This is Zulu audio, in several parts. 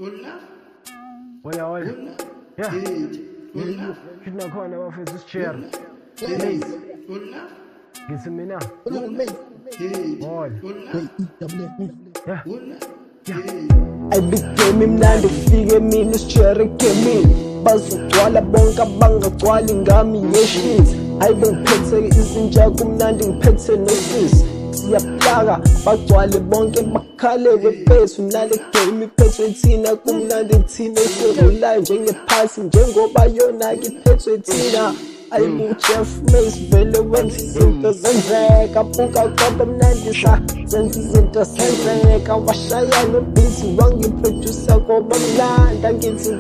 Oya oya. Yeah. Shouldn't have called our face chair. Githi mina. All. Yeah. Ayibigame imnandi kufike mina usichere gemini bazogcwala bonke abangagcwala ingami ngeshit hayi bengiphethe izinja kumnandi ngiphethe nosisi siyaplaka bagcwale bonke bakhale kwefesu nale game iphethwe thina kumnandi thina eserulayo njengephasi njengoba yona-ke iphethwe thina ayibu-Jeff Mace vele wenza izinto zenzeka buka kodwa mnandisa zenza izinto zenzeka washaya nobhithi wangiproducer koba mnanda ngithi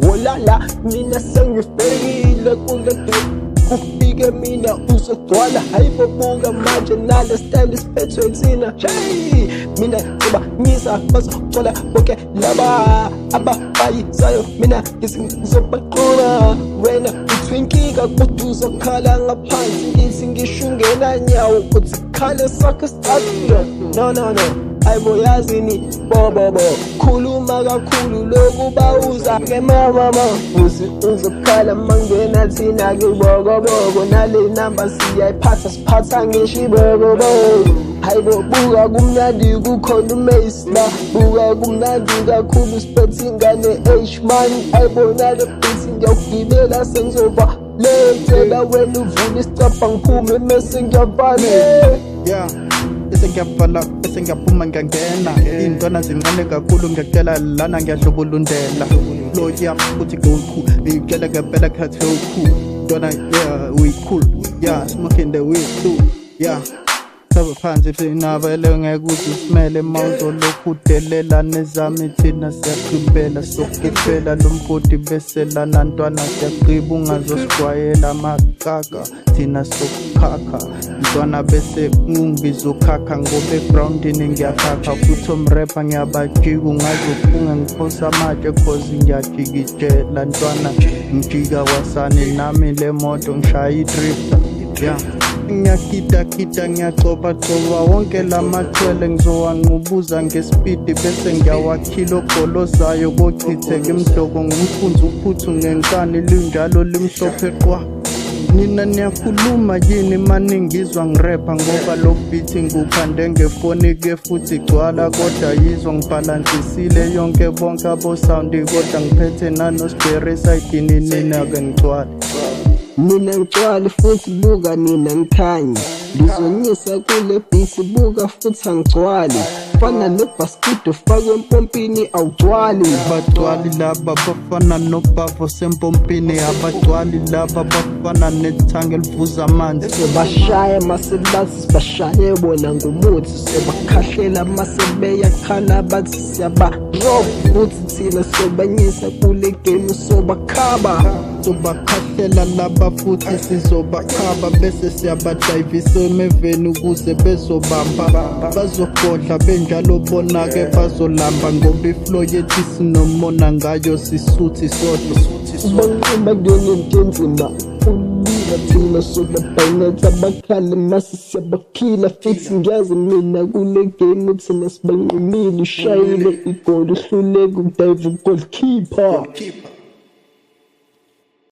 holala mina sengifekile kule game kufike mina uzogcwala hayibo buka manje nale style isiphethwe thina mina ngibanyisa bazogcwala bonke laba ababayisayo mina ngizobaqola wena utwinkika kodwa uzokhala ngaphansi ngithi ngisho ungena nyawo uthi khale sakho statulo no ayibo yazini bobo khuluma kakhulu lokubawuza ke mama uzokhala mangena thina ke boko nale number siyayiphatha siphatha ngisho boko hayibo buka kumnandi kukhona uMace la buka kumnandi kakhulu siphethe ingane H-man ayibona le beat ngiyawugibela sengizoba lethela wena uvula isicapha ngiphume mase ngiyavala yeah bese ngiyavala bese ngiyaphuma ngiyangena iy'ntwana zincane kakhulu ngiyacela lana ngiyahlobulundela lo yam uthi go cool ngiyicela ngempela khathi cool ntwana yeah we cool yeah smoking the weed too yeah sabe phansi sinabele ngeke uzisimele mawuzolokhu udelela nezami thina siyaqhubela sokuphela lo mgodi beselana ntwana siyaqhiba ungazosigwayela amakaka thina sokukhakha ntwana bese ungizokhakha ngo-backgroundini ngiyakhakha futhi omrapha ngiyabajika ungazophunga ngiphosa amatshe cause ngiyajikijela ntwana ngijika wasani nami le moto ngishaya idrifta yeah ngiyakita ngiyagcoba wonke lamathwele ngizowanqubuza ngesipidi bese ngiyawakhila ogolozayo kochitheke emhloko ngumfunzi uphuthu ngenkani linjalo limhlophe qwa nina niyakhuluma yini mani ngizwa ngirapha ngoba lo beat ngukhande ngefoni ke futhi gcwala kodwa yizwa ngibhalansisile yonke bonke abo sound kodwa ngiphethe nanosberry sayidini nina ke ngicwala mina ngicwale futhi buka nina ngikhanye ngizonyisa kule beat buka futhi angicwali fana nebhaskidi ufakwe empompini awugcwali abagcwali laba bafana nobavo sempompini abagcwali laba bafana nethange livuza amanzi sobashaya masebathi sibashaye bona ngumuthi sobakhahlela masebeyakhala bathi siyaba-drop futhi thina sobanyisa kule game sobakhaba sobakhahlela laba futhi sizobakhaba bese siyabadayivisa emeveni ukuze bezobamba bazogodla benjalo bona-ke bazolamba ngoba iflow yethu sinomona ngayo sisuthi sodwa ubanquma kuyona into enzima ulila thina sobabhaynetha bakhale mase siyabakhila futhi ngiyazi mina kule game thina sibanqumile ushayile igoli uhluleka udayiva ugolkeeper